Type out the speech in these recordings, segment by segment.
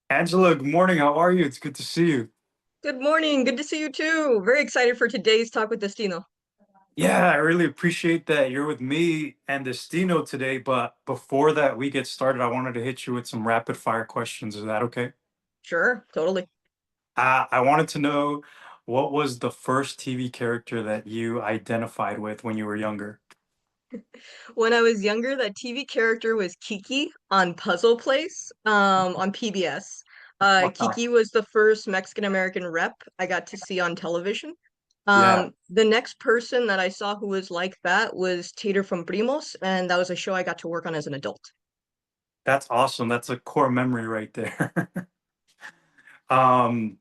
Angela, good morning. How are you? It's good to see you. Good morning. Good to see you too. Very excited for today's talk with Destino. Yeah, I really appreciate that you're with me and Destino today. But before that we get started, I wanted to hit you with some rapid fire questions. Is that okay? Sure, totally. I wanted to know what was the first TV character that you identified with when you were younger? When I was younger, that TV character was Kiki on Puzzle Place, on PBS. Wow. Kiki was the first Mexican American rep I got to see on television. Yeah, The next person that I saw who was like that was Tater from Primos, and that was a show I got to work on as an adult. that's awesome. That's a core memory right there. Um,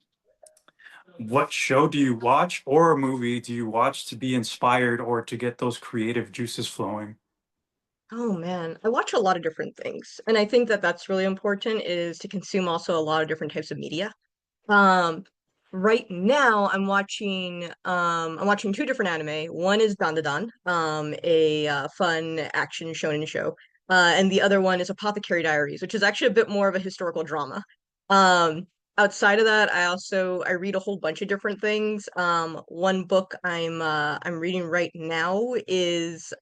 what show do you watch or a movie do you watch to be inspired or to get those creative juices flowing? Oh man, I watch a lot of different things, and I think that that's really important is to consume also a lot of different types of media. Um, right now I'm watching two different anime. One is Dandadan, a fun action shonen show. And the other one is Apothecary Diaries, which is actually a bit more of a historical drama. Um, outside of that, I read a whole bunch of different things. One book I'm reading right now is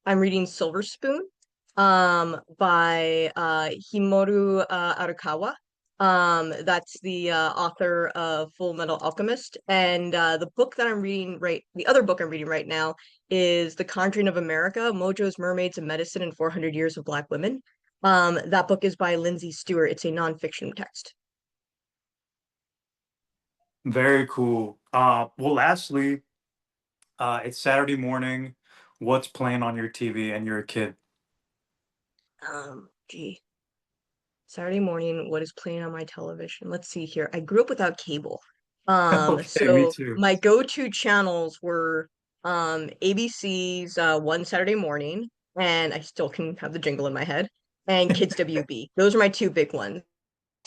I'm reading Silver Spoon by Himoru Arakawa. That's the author of Full Metal Alchemist. And the other book I'm reading right now is The Conjuring of America, Mojo's Mermaids and Medicine in 400 Years of Black Women. That book is by Lindsay Stewart. It's a nonfiction text. Very cool. Well, lastly, it's Saturday morning. What's playing on your TV and you're a kid? Gee, Saturday morning, what is playing on my television? Let's see here. I grew up without cable. Okay, me So too. my go-to channels were ABC's One Saturday Morning, and I still can have the jingle in my head, and Kids WB. Those are my two big ones.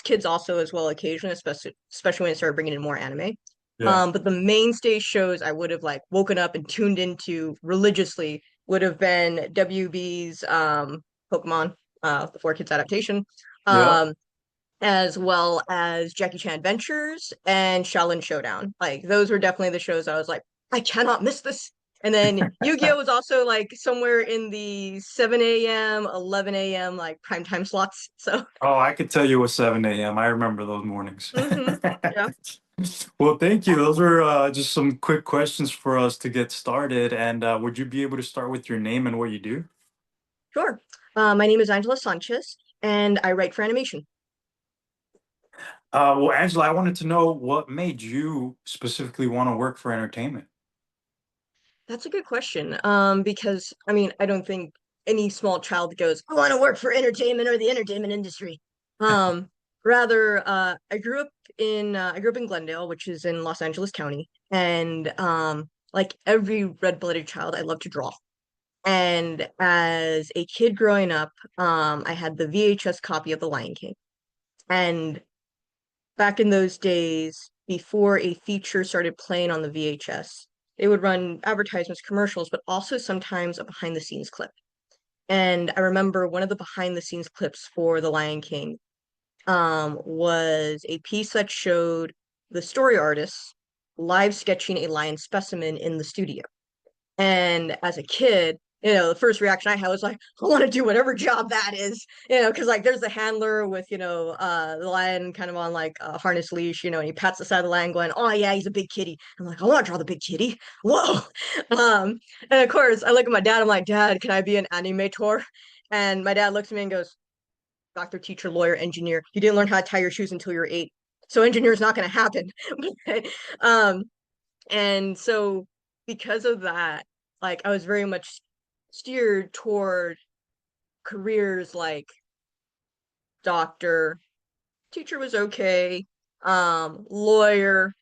Kids also as well occasionally, especially when I started bringing in more anime. Yeah. But the mainstay shows I would have like woken up and tuned into religiously would have been WB's Pokemon, the 4 Kids adaptation, Yep. um, as well as Jackie Chan Adventures and Shaolin Showdown. Like those were definitely the shows I was like, I cannot miss this. And then Yu-Gi-Oh was also like somewhere in the 7 a.m., 11 a.m. like prime time slots. So, Oh, I could tell you at 7 a.m. I remember those mornings. yeah. Well, thank you. Those were just some quick questions for us to get started. And would you be able to start with your name and what you do? Sure. My name is Angela Sanchez, and I write for animation. Well, Angela, I wanted to know what made you specifically want to work for entertainment. That's a good question. Because I mean, I don't think any small child goes, I want to work for entertainment or the entertainment industry. Um, rather, I grew up in Glendale, which is in Los Angeles County, and like every red-blooded child, I love to draw. And as a kid growing up, I had the VHS copy of The Lion King. And back in those days, before a feature started playing on the VHS, they would run advertisements, commercials, but also sometimes a behind the scenes clip. And I remember one of the behind the scenes clips for The Lion King was a piece that showed the story artists live sketching a lion specimen in the studio. And as a kid, the first reaction I had was like, I want to do whatever job that is, because like there's the handler with, the lion kind of on like a harness leash, and he pats the side of the lion going, oh yeah, he's a big kitty. I'm like, I want to draw the big kitty. Whoa. Um, and of course, I look at my dad, I'm like, Dad, can I be an animator? And my dad looks at me and goes, doctor, teacher, lawyer, engineer. You didn't learn how to tie your shoes until you're 8. So engineer is not going to happen. um, and so because of that, like I was very much steered toward careers like doctor, teacher was okay, lawyer.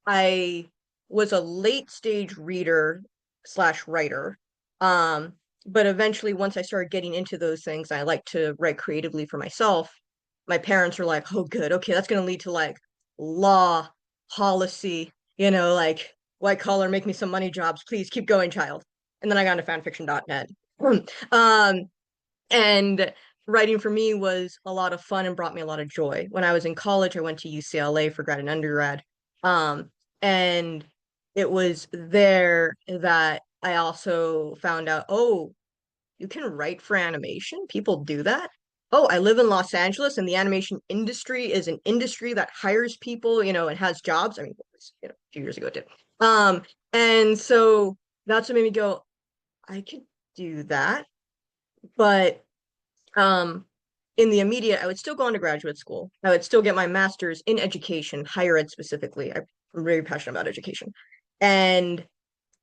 I was a late stage reader slash writer. Um, but eventually once I started getting into those things, I like to write creatively for myself. My parents were like, oh good, okay, that's gonna lead to like law, policy, like white collar, make me some money jobs, please keep going, child. And then I got into fanfiction.net. um, and writing for me was a lot of fun and brought me a lot of joy. When I was in college, I went to UCLA for grad and undergrad. Um, and it was there that I also found out, oh, you can write for animation. People do that. Oh, I live in Los Angeles, and the animation industry is an industry that hires people, and has jobs. I mean, a few years ago it did. And so that's what made me go, I could do that. But um, in the immediate, I would still go on to graduate school. I would still get my master's in education, higher ed specifically. I'm very passionate about education. And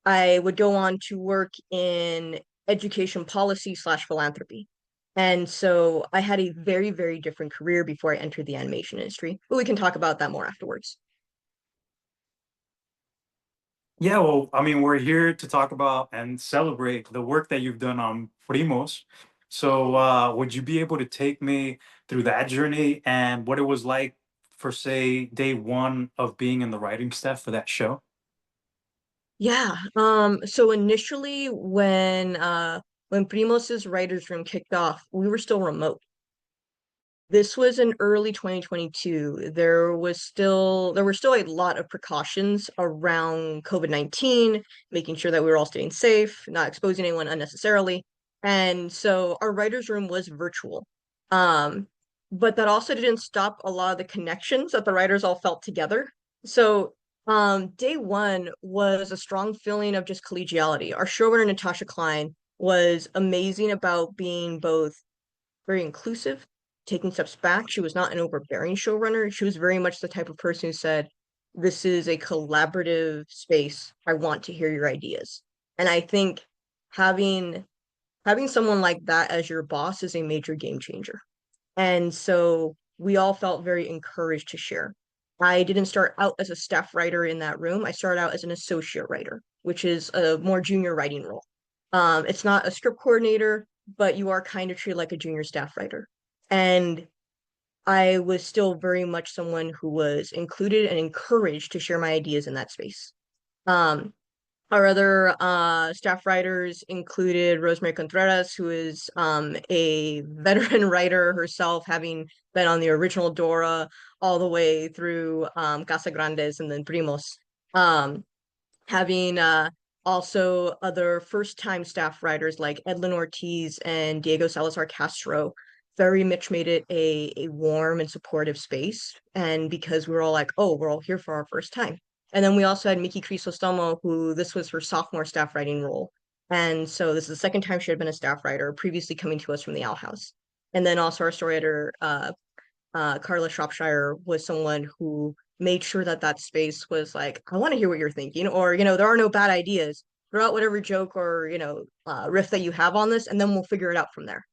I would go on to work in education policy slash philanthropy. And so I had a very, very different career before I entered the animation industry. But we can talk about that more afterwards. Yeah, well, I mean, we're here to talk about and celebrate the work that you've done on Primos. So, would you be able to take me through that journey and what it was like for, say, day one of being in the writing staff for that show? Yeah. So initially when Primos's writers room kicked off, we were still remote. This was in early 2022. There were still a lot of precautions around COVID-19, making sure that we were all staying safe, not exposing anyone unnecessarily. And so our writers' room was virtual. Um, but that also didn't stop a lot of the connections that the writers all felt together. So day one was a strong feeling of just collegiality. Our showrunner, Natasha Klein, was amazing about being both very inclusive, taking steps back. She was not an overbearing showrunner. She was very much the type of person who said, "This is a collaborative space. I want to hear your ideas." And I think having having someone like that as your boss is a major game changer. And so we all felt very encouraged to share. I didn't start out as a staff writer in that room. I started out as an associate writer, which is a more junior writing role. It's not a script coordinator, but you are kind of treated like a junior staff writer. And I was still very much someone who was included and encouraged to share my ideas in that space. Um, our other staff writers included Rosemary Contreras, who is a veteran writer herself, having been on the original Dora all the way through Casa Grandes and then Primos. Um, Having also other first-time staff writers like Edlin Ortiz and Diego Salazar Castro very much made it a warm and supportive space. And because we were all like, oh, we're all here for our first time. And then we also had Miki Crisostomo, who this was her sophomore staff writing role. And so this is the second time she had been a staff writer, previously coming to us from the Owl House. And then also our story editor, Carla Shropshire, was someone who made sure that that space was like, I want to hear what you're thinking, or, there are no bad ideas. Throw out whatever joke or, riff that you have on this, and then we'll figure it out from there.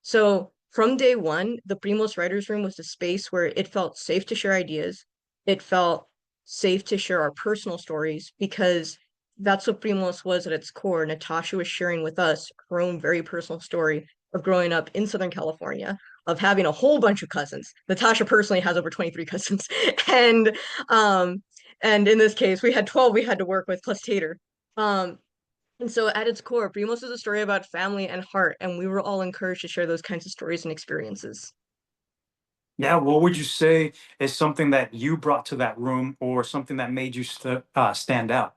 So from day one, the Primos Writers Room was a space where it felt safe to share ideas. It felt safe to share our personal stories because that's what Primos was at its core. Natasha was sharing with us her own very personal story of growing up in Southern California, of having a whole bunch of cousins. Natasha personally has over 23 cousins. And um, and in this case, we had 12 we had to work with plus Tater. And so at its core, Primos is a story about family and heart, and we were all encouraged to share those kinds of stories and experiences. Yeah, what would you say is something that you brought to that room or something that made you stand out?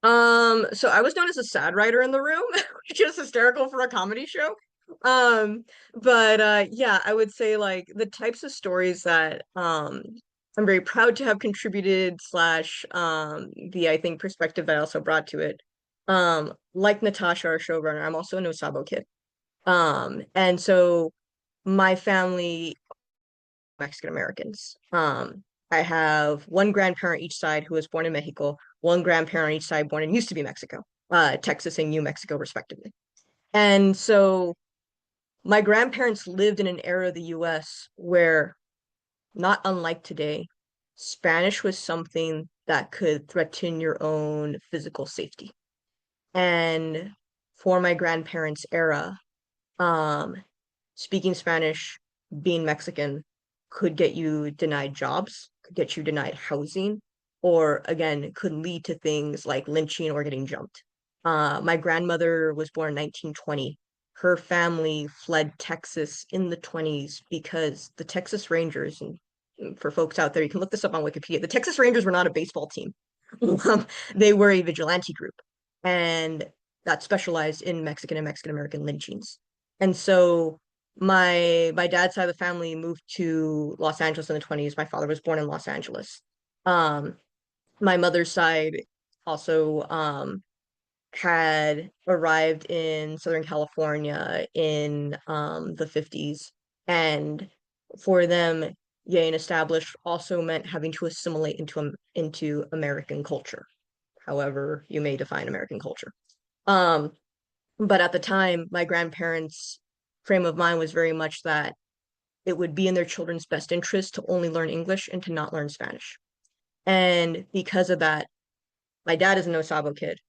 So I was known as a sad writer in the room, which is hysterical for a comedy show. Um, but yeah, I would say like the types of stories that I'm very proud to have contributed slash the I think perspective that I also brought to it. Like Natasha, our showrunner, I'm also a No Sabo kid. And so my family Mexican Americans. I have one grandparent each side who was born in Mexico, one grandparent each side born in used to be Mexico, Texas and New Mexico, respectively. And so my grandparents lived in an era of the US where, not unlike today, Spanish was something that could threaten your own physical safety. And for my grandparents' era, um, speaking Spanish, being Mexican, could get you denied jobs, could get you denied housing, or again, could lead to things like lynching or getting jumped. My grandmother was born in 1920. her family fled Texas in the 20s because the Texas Rangers, and for folks out there, you can look this up on Wikipedia. The Texas Rangers were not a baseball team. They were a vigilante group, and that specialized in Mexican and Mexican American lynchings. And so my dad's side of the family moved to Los Angeles in the 20s. My father was born in Los Angeles. Um, my mother's side also had arrived in Southern California in the 50s. And for them, getting established also meant having to assimilate into American culture, however you may define American culture. Um, but at the time, my grandparents' frame of mind was very much that it would be in their children's best interest to only learn English and to not learn Spanish. And because of that, my dad is an Osabo kid.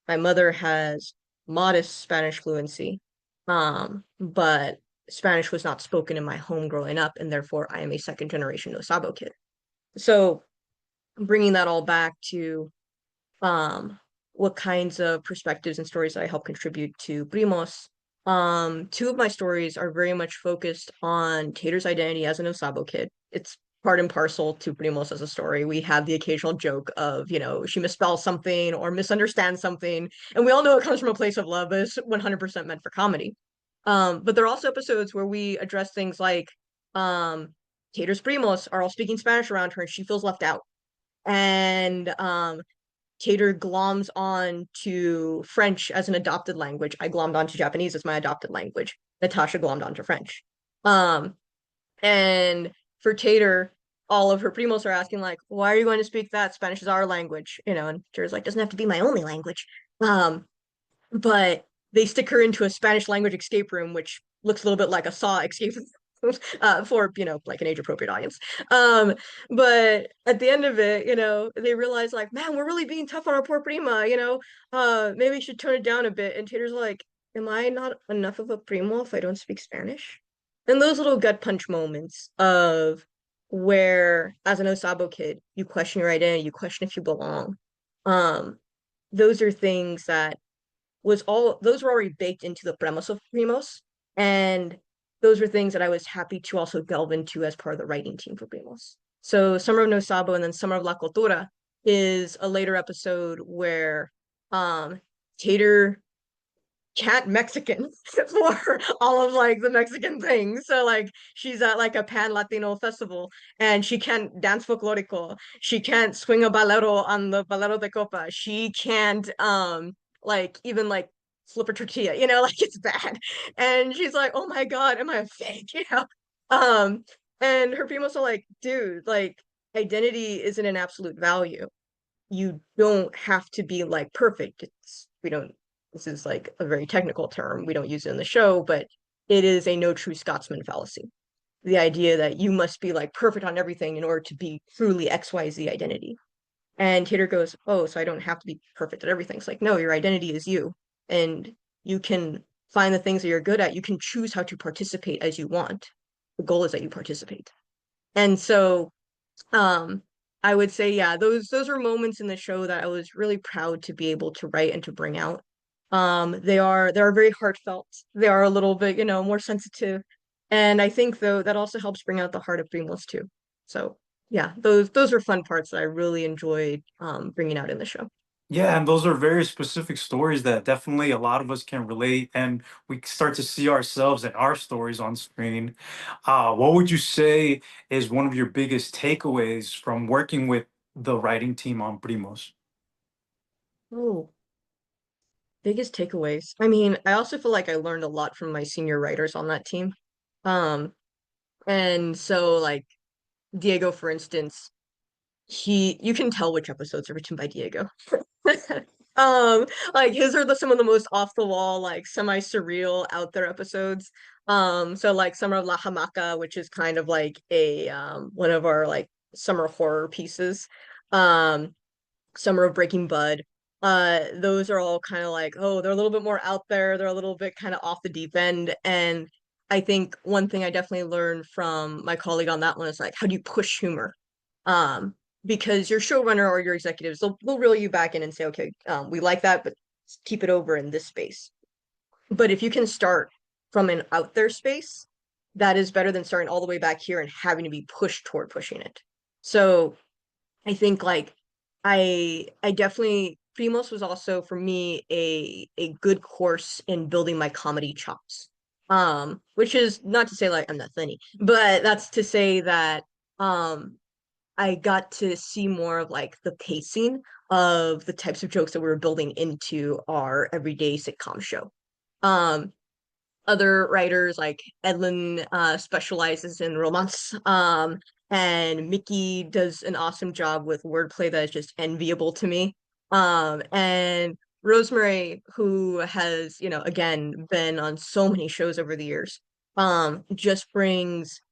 My mother has modest Spanish fluency, but Spanish was not spoken in my home growing up, and therefore I am a second generation Osabo kid. So bringing that all back to um, what kinds of perspectives and stories that I help contribute to Primos. Two of my stories are very much focused on Tater's identity as an Osabo kid. It's part and parcel to Primos as a story. We have the occasional joke of, she misspells something or misunderstands something, and we all know it comes from a place of love, but it's 100% meant for comedy. But there are also episodes where we address things like um, Tater's Primos are all speaking Spanish around her, and she feels left out. And Tater gloms on to French as an adopted language. I glommed onto Japanese as my adopted language. Natasha glommed onto French. Um, and for Tater, all of her primos are asking like, "Why are you going to speak that? Spanish is our language," and Tater's like, "Doesn't have to be my only language." But they stick her into a Spanish language escape room, which looks a little bit like a Saw escape for like an age appropriate audience. Um, but at the end of it, they realize like, man, we're really being tough on our poor prima. Maybe we should tone it down a bit. And Tater's like, am I not enough of a primo if I don't speak Spanish? And those little gut punch moments of where, as an Osabo kid, you question your identity, you question if you belong. Um, those are things that those were already baked into the premise of Primos, and those were things that I was happy to also delve into as part of the writing team for Primos. So Summer of No Sabo and then Summer of La Cultura is a later episode where Tater can't Mexican for all of like the Mexican things. So like she's at like a pan Latino festival and she can't dance folklorico. She can't swing a balero on the balero de copa. She can't like even like flip a tortilla, like it's bad. And she's like, "Oh my God, am I a fake?" Um and her primos are like, "Dude, like identity isn't an absolute value. You don't have to be like perfect. We don't, this is like a very technical term. We don't use it in the show, but it is a no true Scotsman fallacy. The idea that you must be like perfect on everything in order to be truly XYZ identity." And Tater goes, "Oh, so I don't have to be perfect at everything." It's like, no, your identity is you. And you can find the things that you're good at. You can choose how to participate as you want. The goal is that you participate. And so um, I would say, yeah, those are moments in the show that I was really proud to be able to write and to bring out. They are very heartfelt. They are a little bit, more sensitive, and I think though that also helps bring out the heart of Primos too. So yeah, those are fun parts that I really enjoyed bringing out in the show. Yeah, and those are very specific stories that definitely a lot of us can relate, and we start to see ourselves and our stories on screen. What would you say is one of your biggest takeaways from working with the writing team on Primos? Oh, biggest takeaways. I mean, I also feel like I learned a lot from my senior writers on that team. Um, and so like Diego, for instance, you can tell which episodes are written by Diego. Um, like his are some of the most off the wall, like semi-surreal out there episodes. So like Summer of La Hamaca, which is kind of like a one of our like summer horror pieces. Um, Summer of Breaking Bud. Those are all kind of like, oh, they're a little bit more out there. They're a little bit kind of off the deep end. And I think one thing I definitely learned from my colleague on that one is like, how do you push humor? Um, because your showrunner or your executives, they'll reel you back in and say, okay, we like that, but keep it over in this space. But if you can start from an out there space, that is better than starting all the way back here and having to be pushed toward pushing it. So I think like I definitely Primos was also for me a good course in building my comedy chops. Which is not to say like I'm not funny, but that's to say that um I got to see more of like the pacing of the types of jokes that we were building into our everyday sitcom show. Um, Other writers like Edlin specializes in romance. And Mickey does an awesome job with wordplay that is just enviable to me. And Rosemary, who has, again, been on so many shows over the years, just brings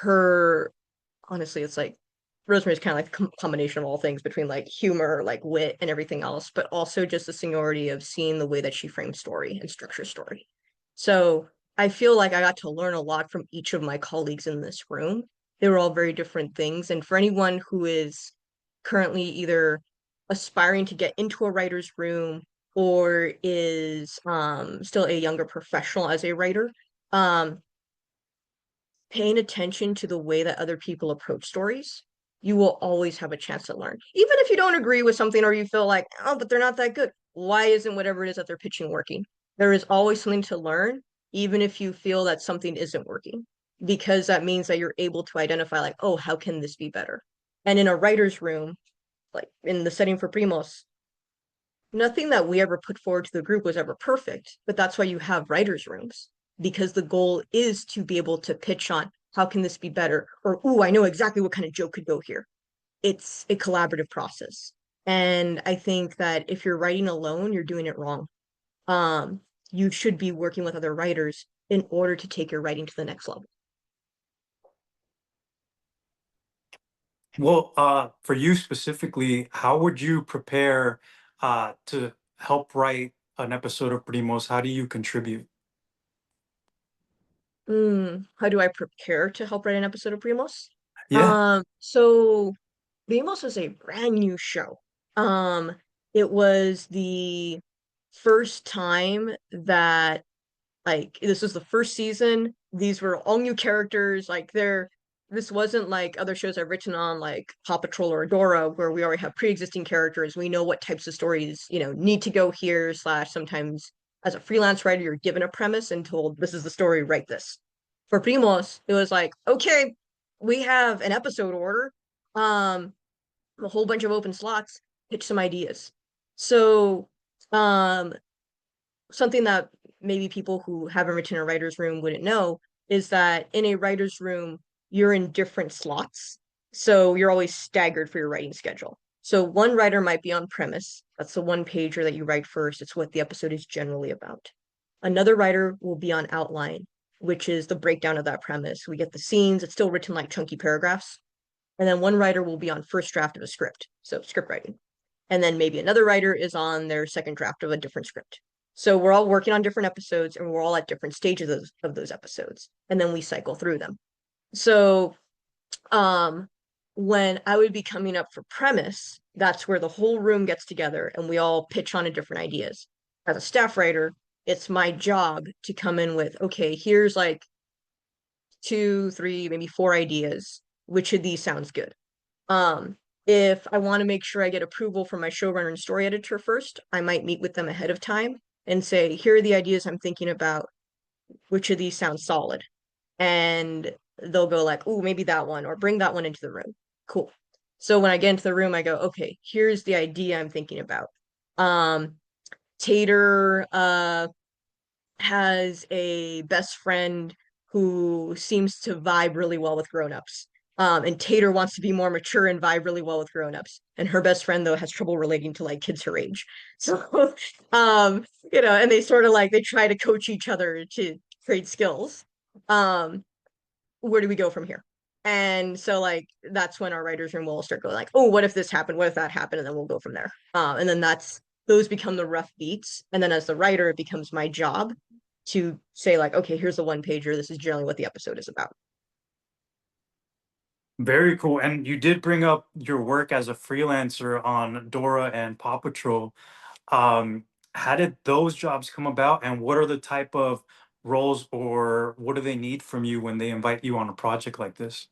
her honestly, it's like Rosemary's kind of like a combination of all things between like humor, like wit, and everything else, but also just the seniority of seeing the way that she frames story and structures story. So I feel like I got to learn a lot from each of my colleagues in this room. They were all very different things. And for anyone who is currently either aspiring to get into a writer's room or is still a younger professional as a writer, um, paying attention to the way that other people approach stories, you will always have a chance to learn. Even if you don't agree with something or you feel like, oh, but they're not that good. Why isn't whatever it is that they're pitching working? There is always something to learn, even if you feel that something isn't working, because that means that you're able to identify, like, oh, how can this be better? And in a writer's room, like in the setting for Primos, nothing that we ever put forward to the group was ever perfect, but that's why you have writers' rooms because the goal is to be able to pitch on how can this be better or ooh, I know exactly what kind of joke could go here. It's a collaborative process. And I think that if you're writing alone, you're doing it wrong. Um, you should be working with other writers in order to take your writing to the next level. Well, for you specifically, how would you prepare to help write an episode of Primos? How do you contribute? How do I prepare to help write an episode of Primos? Yeah. So Vamos was a brand new show. Um, it was the first time that this was the first season. These were all new characters. This wasn't like other shows I've written on, like Paw Patrol or Dora, where we already have pre-existing characters. We know what types of stories, need to go here, slash sometimes as a freelance writer, you're given a premise and told this is the story, write this. For Primos, it was like, okay, we have an episode order. Um, a whole bunch of open slots, pitch some ideas. So, um, something that maybe people who haven't written a writer's room wouldn't know is that in a writer's room, you're in different slots. So you're always staggered for your writing schedule. So one writer might be on premise. That's the one pager that you write first. It's what the episode is generally about. Another writer will be on outline, which is the breakdown of that premise. We get the scenes. It's still written like chunky paragraphs. And then one writer will be on first draft of a script, so script writing. And then maybe another writer is on their second draft of a different script. So we're all working on different episodes and we're all at different stages of those episodes. And then we cycle through them. So um when I would be coming up for premise, that's where the whole room gets together and we all pitch on a different ideas. As a staff writer, it's my job to come in with, okay, here's like two, three, maybe four ideas. Which of these sounds good? Um, if I want to make sure I get approval from my showrunner and story editor first, I might meet with them ahead of time and say, here are the ideas I'm thinking about. Which of these sounds solid? And they'll go like, oh, maybe that one, or bring that one into the room. Cool. So when I get into the room, I go, okay, here's the idea I'm thinking about. Um, Tater has a best friend who seems to vibe really well with grown-ups. And Tater wants to be more mature and vibe really well with grown-ups. And her best friend, though, has trouble relating to like kids her age. So, and they sort of like they try to coach each other to trade skills. Um, where do we go from here? And so like that's when our writers room will start going like, oh, what if this happened? What if that happened? And then we'll go from there. And then those become the rough beats. And then as the writer, it becomes my job to say like, okay, here's the one pager. This is generally what the episode is about. Very cool. And you did bring up your work as a freelancer on Dora and Paw Patrol. How did those jobs come about, and what are the type of roles, or what do they need from you when they invite you on a project like this?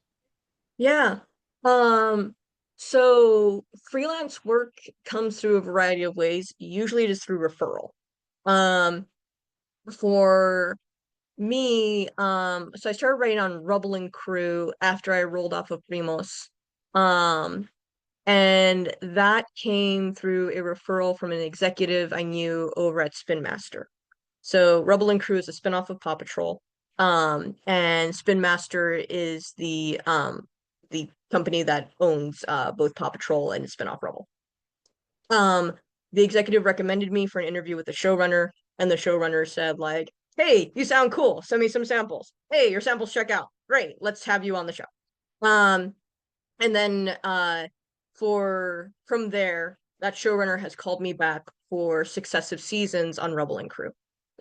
Yeah. Um, so freelance work comes through a variety of ways. Usually it is through referral. Um, for me, so I started writing on Rubble and Crew after I rolled off of Primos. Um, and that came through a referral from an executive I knew over at Spin Master. So Rubble and Crew is a spinoff of Paw Patrol. And Spin Master is the company that owns both Paw Patrol and spinoff Rubble. Um, the executive recommended me for an interview with the showrunner, and the showrunner said, like, hey, you sound cool. Send me some samples. Hey, your samples check out. Great, let's have you on the show. Um, and then for from there, that showrunner has called me back for successive seasons on Rubble and Crew.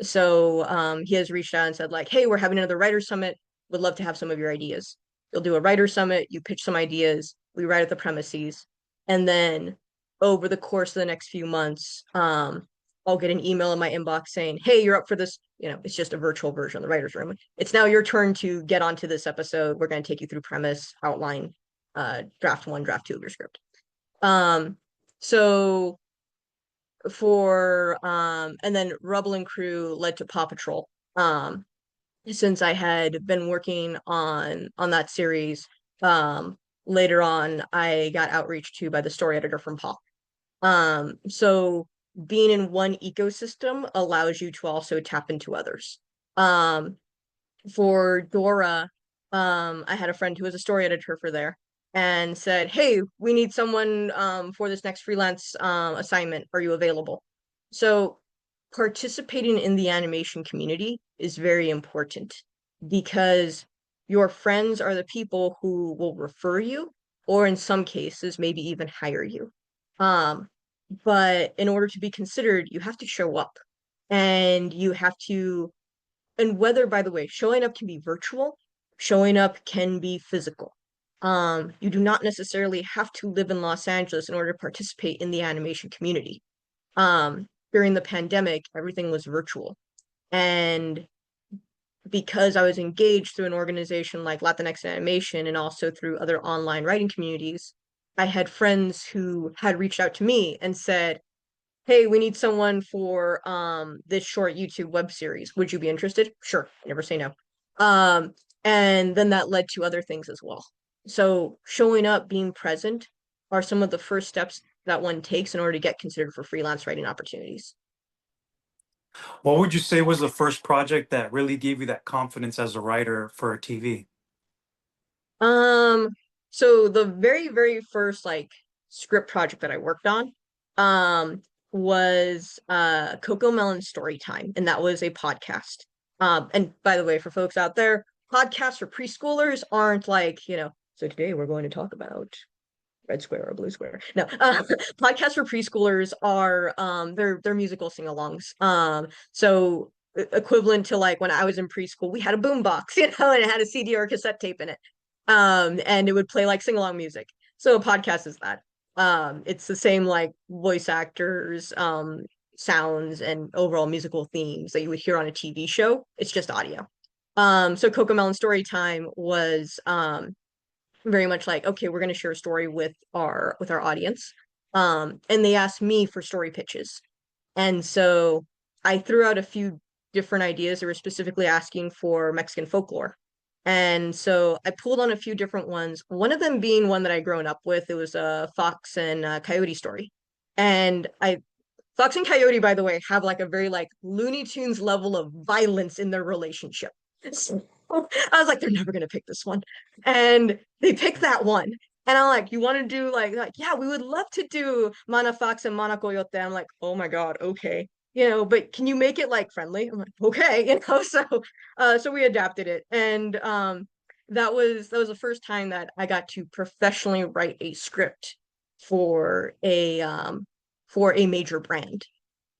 So he has reached out and said, like, hey, we're having another writer summit. Would love to have some of your ideas. You'll do a writer summit, you pitch some ideas, we write at the premises, and then over the course of the next few months, I'll get an email in my inbox saying, hey, you're up for this. You know, it's just a virtual version of the writer's room. It's now your turn to get onto this episode. We're going to take you through premise, outline, draft one, draft two of your script. Um, so and then Rubble and Crew led to Paw Patrol. Since I had been working on that series, later on I got outreach to by the story editor from Paw. So being in one ecosystem allows you to also tap into others. Um, for Dora, I had a friend who was a story editor for there and said, hey, we need someone for this next freelance assignment. Are you available? So participating in the animation community is very important because your friends are the people who will refer you, or in some cases, maybe even hire you. Um, but in order to be considered, you have to show up and you have to, and whether, by the way, showing up can be virtual, showing up can be physical. You do not necessarily have to live in Los Angeles in order to participate in the animation community. During the pandemic, everything was virtual. And because I was engaged through an organization like Latinx Animation and also through other online writing communities, I had friends who had reached out to me and said, hey, we need someone for this short YouTube web series. Would you be interested? Sure, never say no. Um, and then that led to other things as well. So showing up, being present are some of the first steps that one takes in order to get considered for freelance writing opportunities. What would you say was the first project that really gave you that confidence as a writer for a TV? Um, so the very, very first like script project that I worked on, was Coco Melon Story Time, and that was a podcast. And by the way, for folks out there, podcasts for preschoolers aren't like, so today we're going to talk about red square or blue square. No, podcasts for preschoolers are they're musical sing-alongs. So equivalent to like when I was in preschool, we had a boom box, and it had a CD or a cassette tape in it. And it would play like sing-along music. So a podcast is that. It's the same like voice actors, sounds and overall musical themes that you would hear on a TV show. It's just audio. So Cocomelon Storytime was very much like, okay, we're going to share a story with our audience. And they asked me for story pitches. And so I threw out a few different ideas. They were specifically asking for Mexican folklore. And so I pulled on a few different ones. One of them being one that I grown up with. It was a fox and coyote story. And I Fox and Coyote, by the way, have like a very like Looney Tunes level of violence in their relationship. So I was like, they're never gonna pick this one. And they picked that one. And I'm like, you want to do like, yeah, we would love to do Mana Fox and Mana Coyote. I'm like, oh my God, okay. But can you make it like friendly? I'm like, okay, so we adapted it. And that was the first time that I got to professionally write a script for a major brand.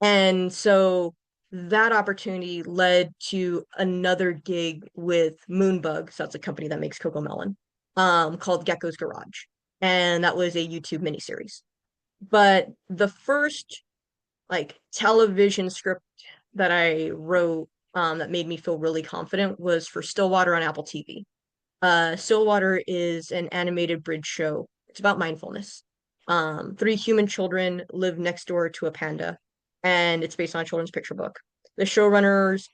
And so that opportunity led to another gig with Moonbug. So that's a company that makes Coco Melon, called Gecko's Garage. And that was a YouTube miniseries. But the first like television script that I wrote that made me feel really confident was for Stillwater on Apple TV. Stillwater is an animated bridge show. It's about mindfulness. Three human children live next door to a panda, and it's based on a children's picture book. The showrunners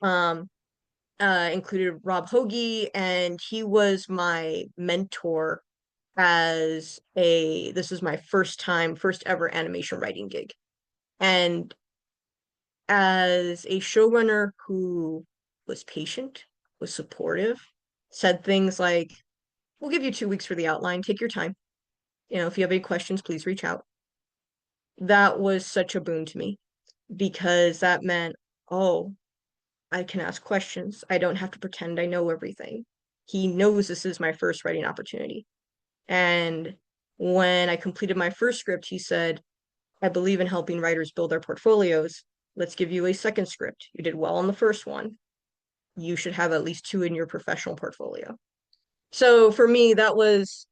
included Rob Hoagie, and he was my mentor as a this was my first ever animation writing gig. And as a showrunner who was patient, was supportive, said things like, we'll give you 2 weeks for the outline, take your time. If you have any questions, please reach out. That was such a boon to me because that meant, oh, I can ask questions. I don't have to pretend I know everything. He knows this is my first writing opportunity. And when I completed my first script, he said, I believe in helping writers build their portfolios. Let's give you a second script. You did well on the first one. You should have at least two in your professional portfolio. So for me, that was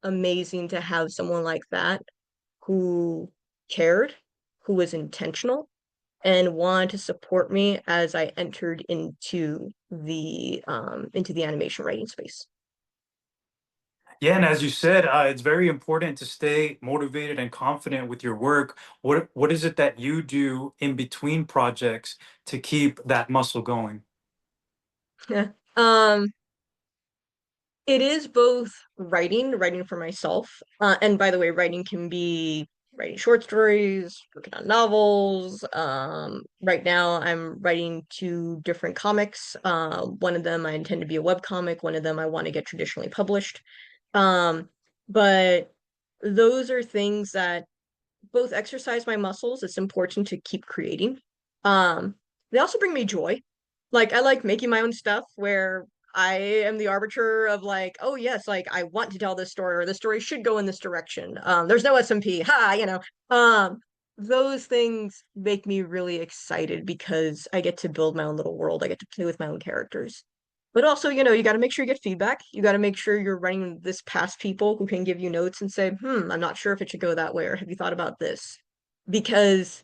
amazing to have someone like that who cared, who was intentional, and wanted to support me as I entered into the animation writing space. Yeah, and as you said, it's very important to stay motivated and confident with your work. What is it that you do in between projects to keep that muscle going? Yeah. It is both writing for myself, and by the way, writing can be writing short stories, working on novels. Right now, I'm writing two different comics. One of them I intend to be a web comic. One of them I want to get traditionally published. Um, but those are things that both exercise my muscles. It's important to keep creating. Um, they also bring me joy. Like I like making my own stuff where I am the arbiter of like, oh yes, like I want to tell this story or the story should go in this direction. There's no SMP. Ha. Those things make me really excited because I get to build my own little world. I get to play with my own characters. But also, you got to make sure you get feedback. You got to make sure you're running this past people who can give you notes and say, I'm not sure if it should go that way, or have you thought about this? Because,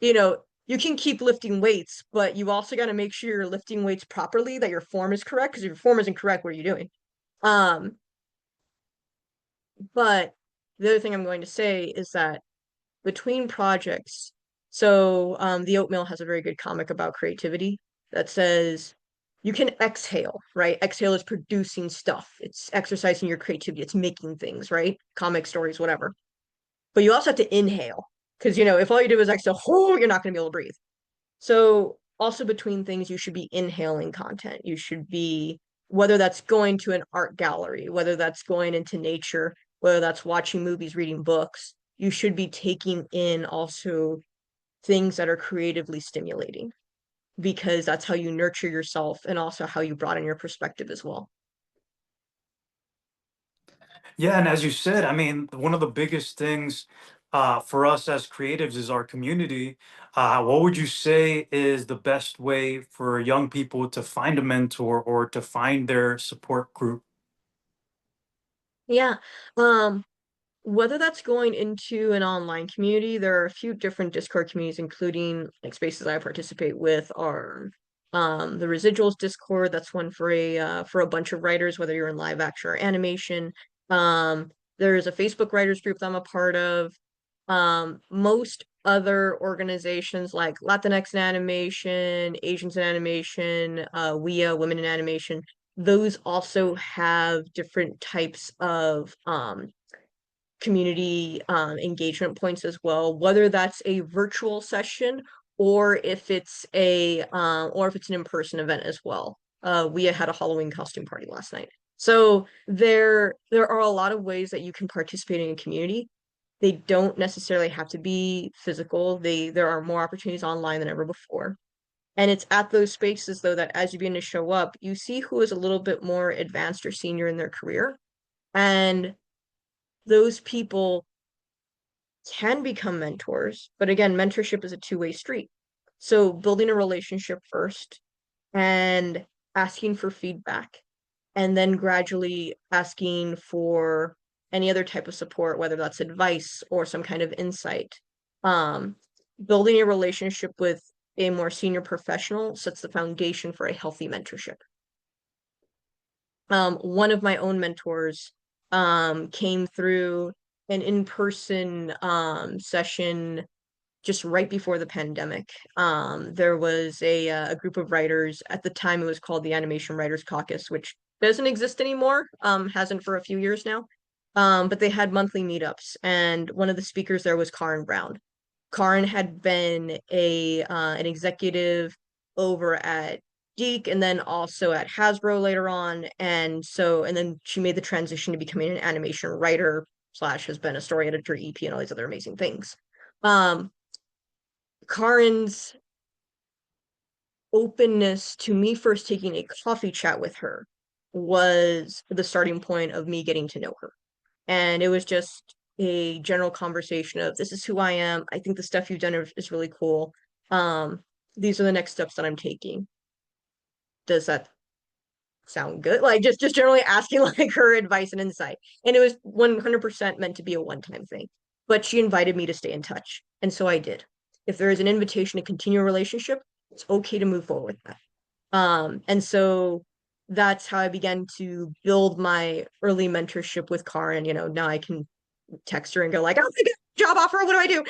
you can keep lifting weights, but you also got to make sure you're lifting weights properly, that your form is correct, because if your form isn't correct, what are you doing? Um, but the other thing I'm going to say is that between projects, so the Oatmeal has a very good comic about creativity that says you can exhale, right? Exhale is producing stuff. It's exercising your creativity. It's making things, right? Comic stories, whatever. But you also have to inhale because, if all you do is exhale, you're not going to be able to breathe. So also between things, you should be inhaling content. You should be, whether that's going to an art gallery, whether that's going into nature, whether that's watching movies, reading books, you should be taking in also things that are creatively stimulating because that's how you nurture yourself and also how you broaden your perspective as well. Yeah, and as you said, I mean, one of the biggest things for us as creatives is our community. What would you say is the best way for young people to find a mentor or to find their support group? Yeah. Um, Whether that's going into an online community, there are a few different Discord communities, including like spaces I participate with are the Residuals Discord. That's one for a bunch of writers, whether you're in live action or animation. There's a Facebook writers group that I'm a part of. Most other organizations like Latinx in animation, Asians in animation, WIA, Women in Animation, those also have different types of community engagement points as well, whether that's a virtual session or if it's an in-person event as well. We had a Halloween costume party last night. So there are a lot of ways that you can participate in a community. They don't necessarily have to be physical. There are more opportunities online than ever before. And it's at those spaces though that as you begin to show up, you see who is a little bit more advanced or senior in their career. And those people can become mentors. But again, mentorship is a two-way street. So building a relationship first and asking for feedback, and then gradually asking for any other type of support, whether that's advice or some kind of insight. Um, Building a relationship with a more senior professional sets the foundation for a healthy mentorship. One of my own mentors came through an in-person session just right before the pandemic. There was a group of writers. At the time, it was called the Animation Writers Caucus, which doesn't exist anymore, hasn't for a few years now. But they had monthly meetups, and one of the speakers there was Karen Brown. Karen had been an executive over at Geek and then also at Hasbro later on. And then she made the transition to becoming an animation writer slash has been a story editor, EP, and all these other amazing things. Um, Karen's openness to me first taking a coffee chat with her was the starting point of me getting to know her. And it was just a general conversation of this is who I am. I think the stuff you've done is really cool. Um, these are the next steps that I'm taking. Does that sound good? Like just generally asking like her advice and insight. And it was 100% meant to be a one-time thing. But she invited me to stay in touch. And so I did. If there is an invitation to continue a relationship, it's okay to move forward with that. And so that's how I began to build my early mentorship with Karen. Now I can text her and go like, "Oh my God, job offer, what do I do?"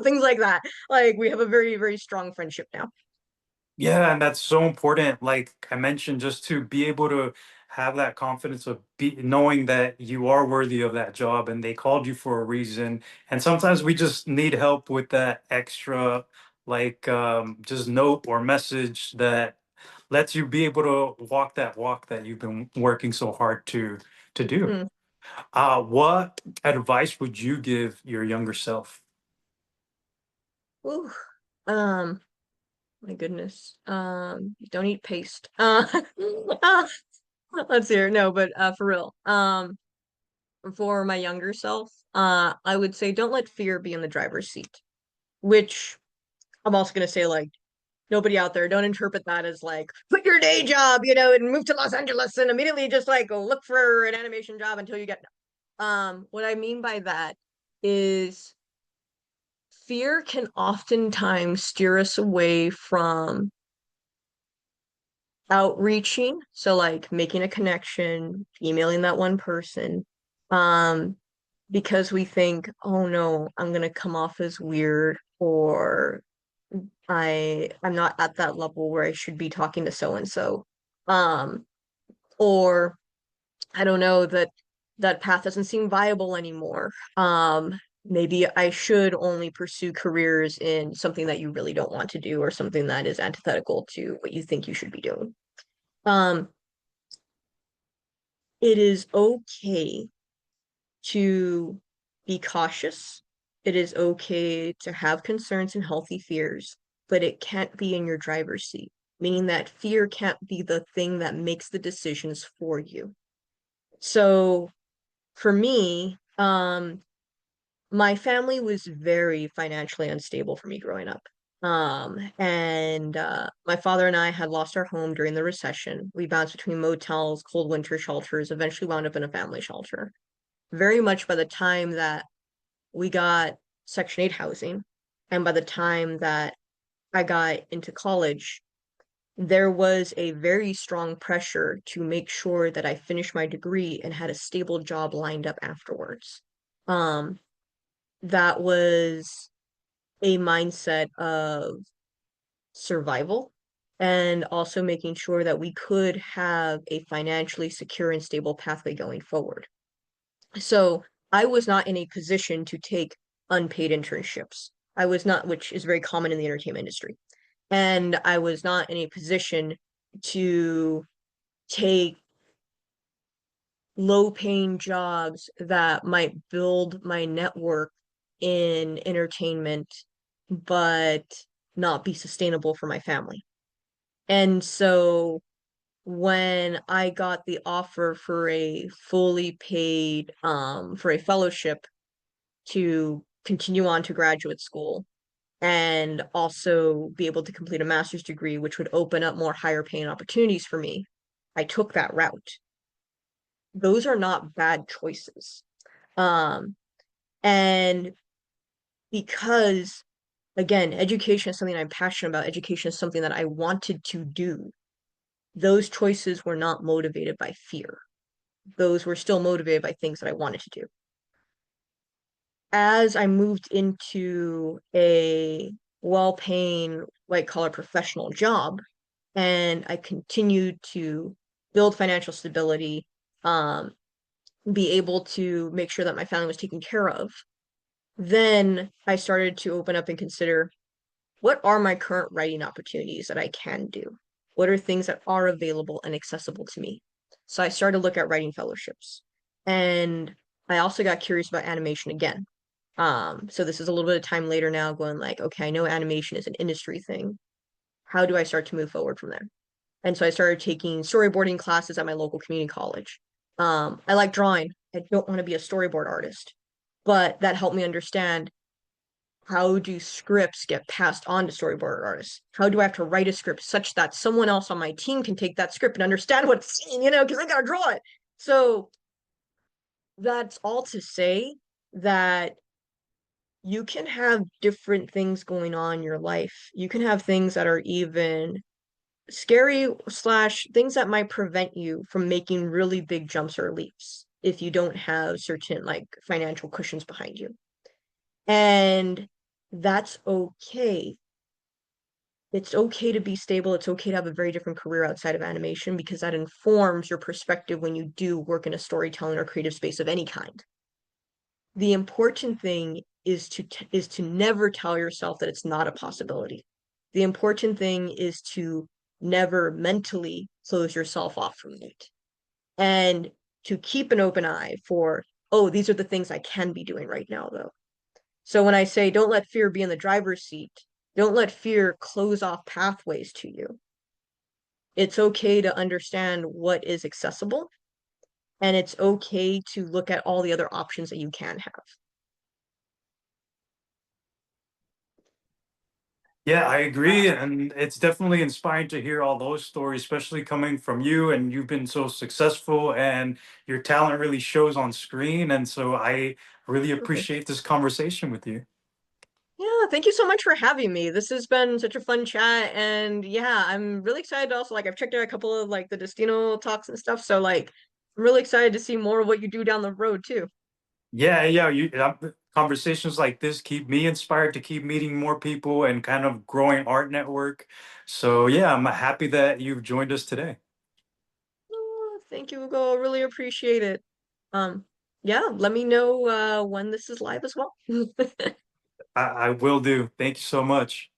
Things like that. Like we have a very, very strong friendship now. Yeah, and that's so important. Like I mentioned, just to be able to have that confidence of knowing that you are worthy of that job and they called you for a reason. And sometimes we just need help with that extra, like just note or message that lets you be able to walk that walk that you've been working so hard to do. Mm. What advice would you give your younger self? Ooh. Um, my goodness. Don't eat paste. Let's hear. No, but for real. For my younger self, I would say don't let fear be in the driver's seat. Which I'm also gonna say like nobody out there, don't interpret that as like quit your day job, and move to Los Angeles and immediately just like go look for an animation job until you get. What I mean by that is fear can oftentimes steer us away from outreaching, so like making a connection, emailing that one person, um, because we think, oh no, I'm gonna come off as weird or I'm not at that level where I should be talking to so and so. Um, or I don't know that path doesn't seem viable anymore. Maybe I should only pursue careers in something that you really don't want to do or something that is antithetical to what you think you should be doing. Um, it is okay to be cautious. It is okay to have concerns and healthy fears, but it can't be in your driver's seat, meaning that fear can't be the thing that makes the decisions for you. So for me, my family was very financially unstable for me growing up. And my father and I had lost our home during the recession. We bounced between motels, cold winter shelters, eventually wound up in a family shelter. Very much by the time that we got Section 8 housing, and by the time that I got into college, there was a very strong pressure to make sure that I finished my degree and had a stable job lined up afterwards. Um, that was a mindset of survival and also making sure that we could have a financially secure and stable pathway going forward. So I was not in a position to take unpaid internships. I was not, which is very common in the entertainment industry. And I was not in a position to take low paying jobs that might build my network in entertainment, but not be sustainable for my family. And so when I got the offer for a fully paid, for a fellowship to continue on to graduate school and also be able to complete a master's degree, which would open up more higher paying opportunities for me, I took that route. Those are not bad choices. Um, and because again, education is something I'm passionate about. Education is something that I wanted to do. Those choices were not motivated by fear. Those were still motivated by things that I wanted to do. As I moved into a well-paying white collar professional job, and I continued to build financial stability, um, be able to make sure that my family was taken care of, then I started to open up and consider what are my current writing opportunities that I can do? What are things that are available and accessible to me? So I started to look at writing fellowships. And I also got curious about animation again. So this is a little bit of time later now going like, okay, I know animation is an industry thing. How do I start to move forward from there? And so I started taking storyboarding classes at my local community college. I like drawing. I don't want to be a storyboard artist, but that helped me understand how do scripts get passed on to storyboard artists? How do I have to write a script such that someone else on my team can take that script and understand what it's saying, because I gotta draw it. So that's all to say that you can have different things going on in your life. You can have things that are even scary slash things that might prevent you from making really big jumps or leaps if you don't have certain like financial cushions behind you. And that's okay. It's okay to be stable. It's okay to have a very different career outside of animation because that informs your perspective when you do work in a storytelling or creative space of any kind. The important thing is to never tell yourself that it's not a possibility. The important thing is to never mentally close yourself off from it and to keep an open eye for, oh, these are the things I can be doing right now, though. So when I say don't let fear be in the driver's seat, don't let fear close off pathways to you. It's okay to understand what is accessible, and it's okay to look at all the other options that you can have. Yeah, I agree. And it's definitely inspiring to hear all those stories, especially coming from you. And you've been so successful and your talent really shows on screen. And so I really Perfect. appreciate this conversation with you. Yeah, thank you so much for having me. This has been such a fun chat, and yeah, I'm really excited also. Like I've checked out a couple of like the Destino talks and stuff, so like I'm really excited to see more of what you do down the road too. Yeah, yeah. Conversations like this keep me inspired to keep meeting more people and kind of growing art network. So yeah, I'm happy that you've joined us today. Oh, thank you, Hugo. I really appreciate it. Um, yeah, let me know when this is live as well. I will do. Thank you so much.